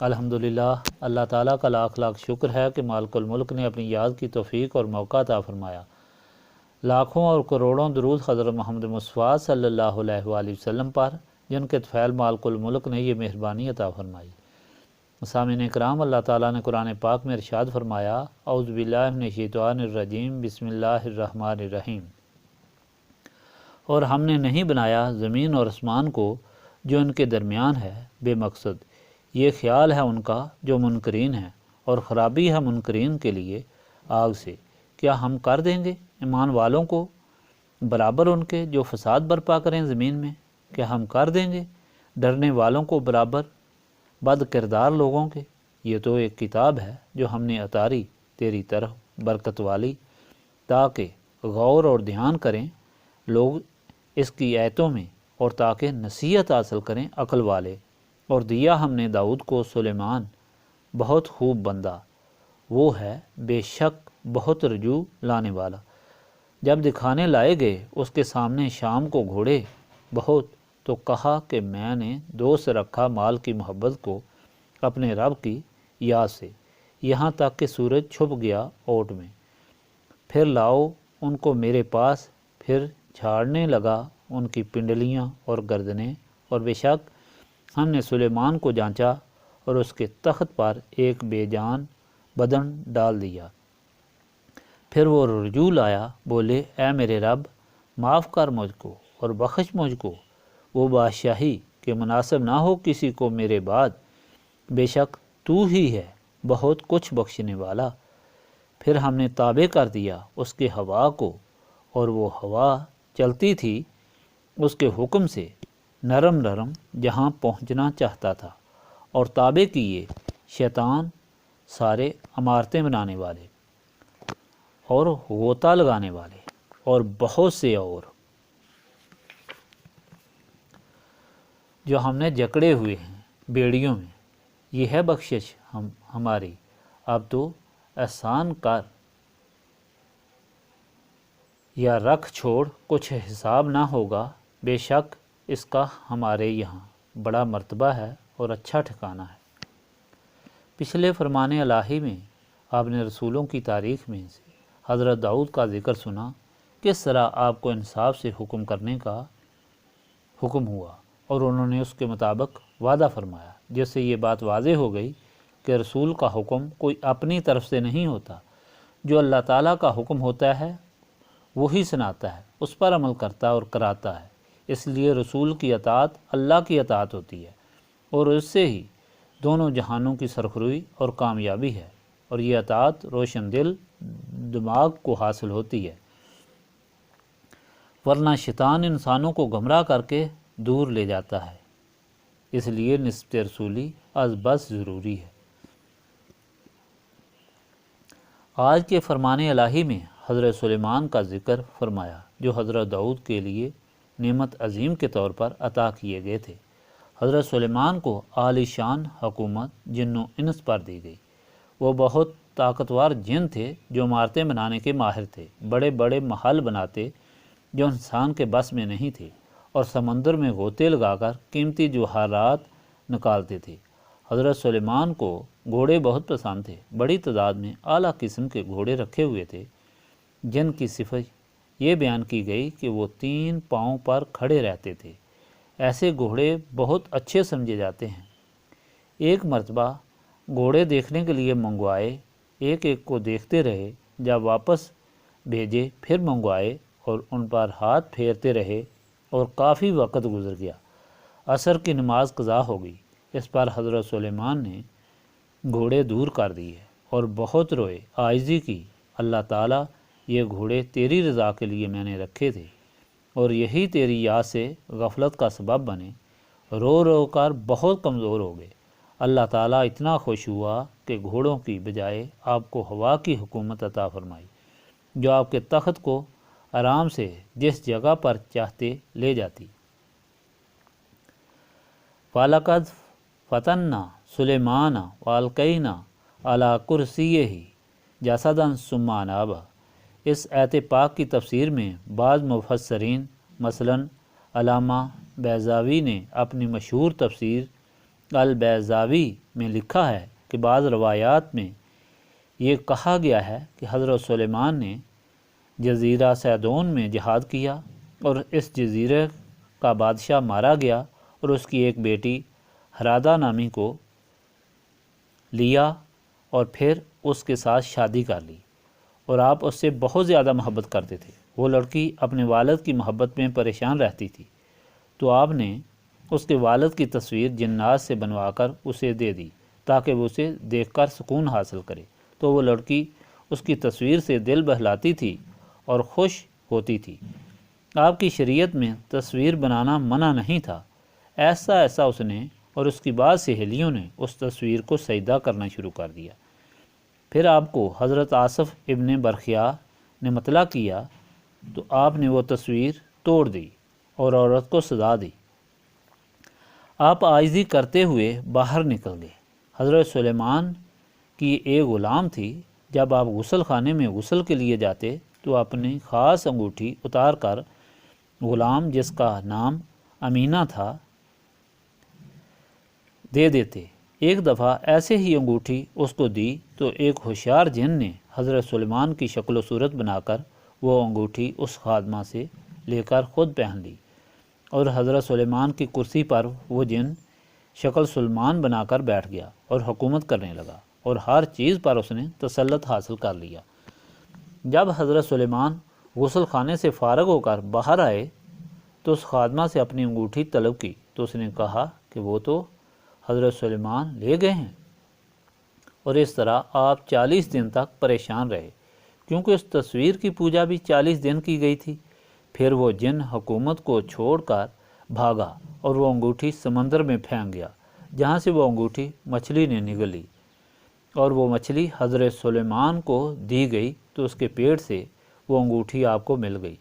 الحمدللہ، اللہ تعالیٰ کا لاکھ لاکھ شکر ہے کہ مالک الملک نے اپنی یاد کی توفیق اور موقع عطا فرمایا۔ لاکھوں اور کروڑوں درود حضرت محمد مصطفیٰ صلی اللہ علیہ وآلہ وسلم پر، جن کے طفیل مالک الملک نے یہ مہربانی عطا فرمائی۔ سامعین اکرام، اللہ تعالیٰ نے قرآن پاک میں ارشاد فرمایا، اعوذ باللہ من الشیطان الرجیم، بسم اللہ الرحمن الرحیم۔ اور ہم نے نہیں بنایا زمین اور آسمان کو جو ان کے درمیان ہے بے مقصد، یہ خیال ہے ان کا جو منکرین ہے، اور خرابی ہے منکرین کے لیے آگ سے۔ کیا ہم کر دیں گے ایمان والوں کو برابر ان کے جو فساد برپا کریں زمین میں؟ کیا ہم کر دیں گے ڈرنے والوں کو برابر بد کردار لوگوں کے؟ یہ تو ایک کتاب ہے جو ہم نے اتاری تیری طرف برکت والی، تاکہ غور اور دھیان کریں لوگ اس کی آیتوں میں، اور تاکہ نصیحت حاصل کریں عقل والے۔ اور دیا ہم نے داؤد کو سلیمان، بہت خوب بندہ، وہ ہے بے شک بہت رجوع لانے والا۔ جب دکھانے لائے گئے اس کے سامنے شام کو گھوڑے بہت، تو کہا کہ میں نے دوست رکھا مال کی محبت کو اپنے رب کی یاد سے، یہاں تک کہ سورج چھپ گیا اوٹ میں۔ پھر لاؤ ان کو میرے پاس، پھر جھاڑنے لگا ان کی پنڈلیاں اور گردنیں، اور بے شک ہم نے سلیمان کو جانچا اور اس کے تخت پر ایک بے جان بدن ڈال دیا۔ پھر وہ رجوع لایا، بولے اے میرے رب، معاف کر مجھ کو اور بخش مجھ کو، وہ بادشاہی کہ مناسب نہ ہو کسی کو میرے بعد، بے شک تو ہی ہے بہت کچھ بخشنے والا۔ پھر ہم نے تابع کر دیا اس کے ہوا کو، اور وہ ہوا چلتی تھی اس کے حکم سے، نرم نرم جہاں پہنچنا چاہتا تھا، اور تابع کیے شیطان سارے عمارتیں بنانے والے اور غوطہ لگانے والے اور بہت سے اور جو ہم نے جکڑے ہوئے ہیں بیڑیوں میں۔ یہ ہے بخشش ہماری، اب تو احسان کر یا رکھ چھوڑ، کچھ حساب نہ ہوگا، بے شک اس کا ہمارے یہاں بڑا مرتبہ ہے اور اچھا ٹھکانہ ہے۔ پچھلے فرمان الہی میں آپ نے رسولوں کی تاریخ میں سے حضرت داؤد کا ذکر سنا، کس طرح آپ کو انصاف سے حکم کرنے کا حکم ہوا، اور انہوں نے اس کے مطابق وعدہ فرمایا، جس سے یہ بات واضح ہو گئی کہ رسول کا حکم کوئی اپنی طرف سے نہیں ہوتا، جو اللہ تعالیٰ کا حکم ہوتا ہے وہی سناتا ہے، اس پر عمل کرتا اور کراتا ہے۔ اس لیے رسول کی اطاعت اللہ کی اطاعت ہوتی ہے، اور اس سے ہی دونوں جہانوں کی سرخروئی اور کامیابی ہے، اور یہ اطاعت روشن دل دماغ کو حاصل ہوتی ہے، ورنہ شیطان انسانوں کو گمراہ کر کے دور لے جاتا ہے۔ اس لیے نسبت رسولی از بس ضروری ہے۔ آج کے فرمان الہی میں حضرت سلیمان کا ذکر فرمایا، جو حضرت داؤد کے لیے نعمت عظیم کے طور پر عطا کیے گئے تھے۔ حضرت سلیمان کو عالی شان حکومت جن و انس پر دی گئی۔ وہ بہت طاقتور جن تھے جو عمارتیں بنانے کے ماہر تھے، بڑے بڑے محل بناتے جو انسان کے بس میں نہیں تھے، اور سمندر میں غوطے لگا کر قیمتی جواہرات نکالتے تھے۔ حضرت سلیمان کو گھوڑے بہت پسند تھے، بڑی تعداد میں اعلیٰ قسم کے گھوڑے رکھے ہوئے تھے، جن کی صفت یہ بیان کی گئی کہ وہ 3 پاؤں پر کھڑے رہتے تھے۔ ایسے گھوڑے بہت اچھے سمجھے جاتے ہیں۔ ایک مرتبہ گھوڑے دیکھنے کے لیے منگوائے، ایک ایک کو دیکھتے رہے، جب واپس بھیجے پھر منگوائے، اور ان پر ہاتھ پھیرتے رہے، اور کافی وقت گزر گیا۔ عصر کی نماز قضا ہو گئی، اس پر حضرت سلیمان نے گھوڑے دور کر دیے اور بہت روئے، عاجزی کی، اللہ تعالیٰ یہ گھوڑے تیری رضا کے لیے میں نے رکھے تھے، اور یہی تیری یاد سے غفلت کا سبب بنے، رو رو کر بہت کمزور ہو گئے۔ اللہ تعالیٰ اتنا خوش ہوا کہ گھوڑوں کی بجائے آپ کو ہوا کی حکومت عطا فرمائی، جو آپ کے تخت کو آرام سے جس جگہ پر چاہتے لے جاتی۔ وَلَقَدْ فَتَنَّا سُلَيْمَانَ وَأَلْقَيْنَا عَلَىٰ كُرْسِيِّهِ جَسَدًا ثُمَّ أَنَابَ۔ اس آیت پاک کی تفسیر میں بعض مفسرین مثلاً علامہ بیضاوی نے اپنی مشہور تفسیر البیضاوی میں لکھا ہے کہ بعض روایات میں یہ کہا گیا ہے کہ حضرت سلیمان نے جزیرہ سیدون میں جہاد کیا اور اس جزیرے کا بادشاہ مارا گیا اور اس کی ایک بیٹی ہرادہ نامی کو لیا اور پھر اس کے ساتھ شادی کر لی، اور آپ اس سے بہت زیادہ محبت کرتے تھے۔ وہ لڑکی اپنے والد کی محبت میں پریشان رہتی تھی، تو آپ نے اس کے والد کی تصویر جنات سے بنوا کر اسے دے دی تاکہ وہ اسے دیکھ کر سکون حاصل کرے۔ تو وہ لڑکی اس کی تصویر سے دل بہلاتی تھی اور خوش ہوتی تھی۔ آپ کی شریعت میں تصویر بنانا منع نہیں تھا۔ ایسا اس نے اور اس کی بعض سہیلیوں نے اس تصویر کو سجدہ کرنا شروع کر دیا۔ پھر آپ کو حضرت آصف ابن برخیا نے مطلع کیا تو آپ نے وہ تصویر توڑ دی اور عورت کو سزا دی۔ آپ عاجزی کرتے ہوئے باہر نکل گئے۔ حضرت سلیمان کی ایک غلام تھی۔ جب آپ غسل خانے میں غسل کے لیے جاتے تو اپنی خاص انگوٹھی اتار کر غلام، جس کا نام امینہ تھا، دے دیتے۔ ایک دفعہ ایسے ہی انگوٹھی اس کو دی تو ایک ہوشیار جن نے حضرت سلیمان کی شکل و صورت بنا کر وہ انگوٹھی اس خادمہ سے لے کر خود پہن لی، اور حضرت سلیمان کی کرسی پر وہ جن شکل سلیمان بنا کر بیٹھ گیا اور حکومت کرنے لگا، اور ہر چیز پر اس نے تسلط حاصل کر لیا۔ جب حضرت سلیمان غسل خانے سے فارغ ہو کر باہر آئے تو اس خادمہ سے اپنی انگوٹھی طلب کی، تو اس نے کہا کہ وہ تو حضرت سلیمان لے گئے ہیں، اور اس طرح آپ 40 دن تک پریشان رہے، کیونکہ اس تصویر کی پوجا بھی 40 دن کی گئی تھی۔ پھر وہ جن حکومت کو چھوڑ کر بھاگا اور وہ انگوٹھی سمندر میں پھینک گیا، جہاں سے وہ انگوٹھی مچھلی نے نگل لی، اور وہ مچھلی حضرت سلیمان کو دی گئی تو اس کے پیٹ سے وہ انگوٹھی آپ کو مل گئی،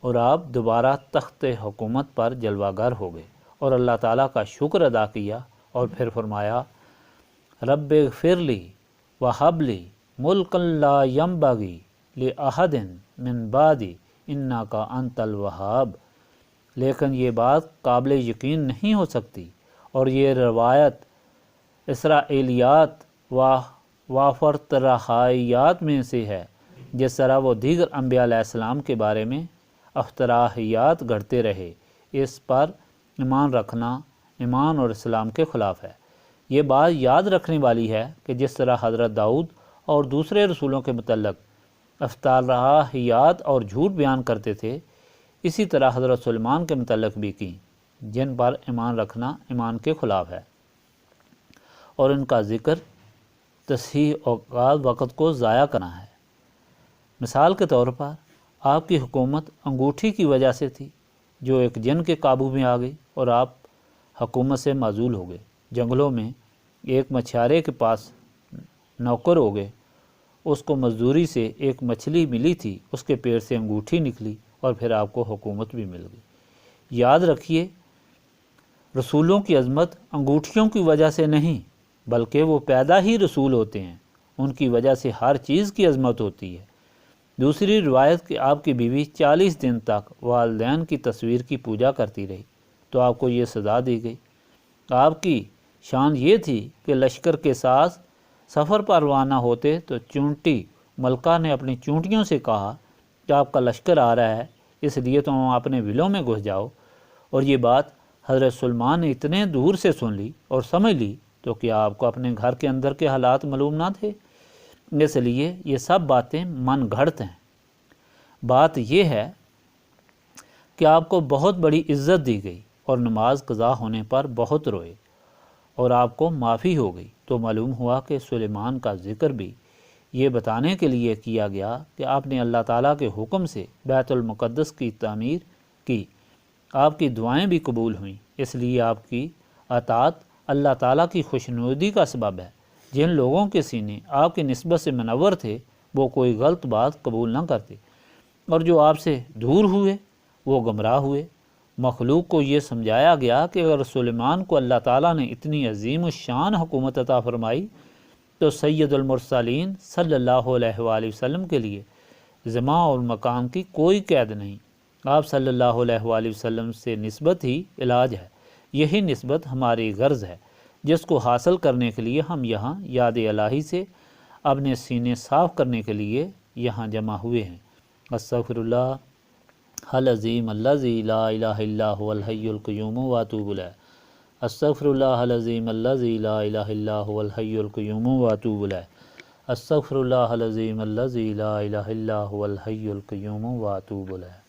اور آپ دوبارہ تخت حکومت پر جلوہ گر ہو گئے اور اللہ تعالیٰ کا شکر ادا کیا، اور پھر فرمایا رب اغفر لی وہب لی ملکا لا ینبغی لأحد من بعدی انک انت الوہاب۔ لیکن یہ بات قابل یقین نہیں ہو سکتی، اور یہ روایت اسرائیلیات و فرطرحائیات میں سے ہے، جس طرح وہ دیگر انبیاء علیہ السلام کے بارے میں افتراحیات گھڑتے رہے۔ اس پر ایمان رکھنا ایمان اور اسلام کے خلاف ہے۔ یہ بات یاد رکھنے والی ہے کہ جس طرح حضرت داؤد اور دوسرے رسولوں کے متعلق افتراحیات اور جھوٹ بیان کرتے تھے، اسی طرح حضرت سلیمان کے متعلق بھی کی، جن پر ایمان رکھنا ایمان کے خلاف ہے، اور ان کا ذکر تصحیح اوقات وقت کو ضائع کرنا ہے۔ مثال کے طور پر آپ کی حکومت انگوٹھی کی وجہ سے تھی، جو ایک جن کے قابو میں آ گئی، اور آپ حکومت سے معزول ہو گئے۔ جنگلوں میں ایک مچھیارے کے پاس نوکر ہو گئے، اس کو مزدوری سے ایک مچھلی ملی تھی، اس کے پیٹ سے انگوٹھی نکلی، اور پھر آپ کو حکومت بھی مل گئی۔ یاد رکھیے، رسولوں کی عظمت انگوٹھیوں کی وجہ سے نہیں، بلکہ وہ پیدا ہی رسول ہوتے ہیں، ان کی وجہ سے ہر چیز کی عظمت ہوتی ہے۔ دوسری روایت کہ آپ کی بیوی 40 دن تک والدین کی تصویر کی پوجا کرتی رہی تو آپ کو یہ سزا دی گئی۔ آپ کی شان یہ تھی کہ لشکر کے ساتھ سفر پر روانہ ہوتے تو چونٹی ملکہ نے اپنی چونٹیوں سے کہا کہ آپ کا لشکر آ رہا ہے، اس لیے تم اپنے ولوں میں گھس جاؤ، اور یہ بات حضرت سلیمان نے اتنے دور سے سن لی اور سمجھ لی تو کیا آپ کو اپنے گھر کے اندر کے حالات معلوم نہ تھے؟ اس لیے یہ سب باتیں من گھڑت ہیں۔ بات یہ ہے کہ آپ کو بہت بڑی عزت دی گئی اور نماز قضا ہونے پر بہت روئے، اور آپ کو معافی ہو گئی، تو معلوم ہوا کہ سلیمان کا ذکر بھی یہ بتانے کے لیے کیا گیا کہ آپ نے اللہ تعالیٰ کے حکم سے بیت المقدس کی تعمیر کی، آپ کی دعائیں بھی قبول ہوئیں، اس لیے آپ کی اطاعت اللہ تعالیٰ کی خوشنودی کا سبب ہے۔ جن لوگوں کے سینے آپ کی نسبت سے منور تھے وہ کوئی غلط بات قبول نہ کرتے، اور جو آپ سے دور ہوئے وہ گمراہ ہوئے۔ مخلوق کو یہ سمجھایا گیا کہ اگر سلیمان کو اللہ تعالیٰ نے اتنی عظیم الشان حکومت عطا فرمائی تو سید المرسلین صلی اللہ علیہ وآلہ وسلم کے لیے زمان اور مکان کی کوئی قید نہیں۔ آپ صلی اللہ علیہ وآلہ وسلم سے نسبت ہی علاج ہے، یہی نسبت ہماری غرض ہے۔ جس کو حاصل کرنے کے لیے ہم یہاں یاد الہی سے اپنے سینے صاف کرنے کے لیے یہاں جمع ہوئے ہیں۔ استغفر اللہ العظیم الذی لا الہ الا هو الحی القیوم واتوب الیہ۔ استغفر اللہ العظیم الذی لا الہ الا هو الحی القیوم واتوب الیہ۔ استغفر اللہ العظیم الذی لا الہ الا هو الحی القیوم واتوب الیہ۔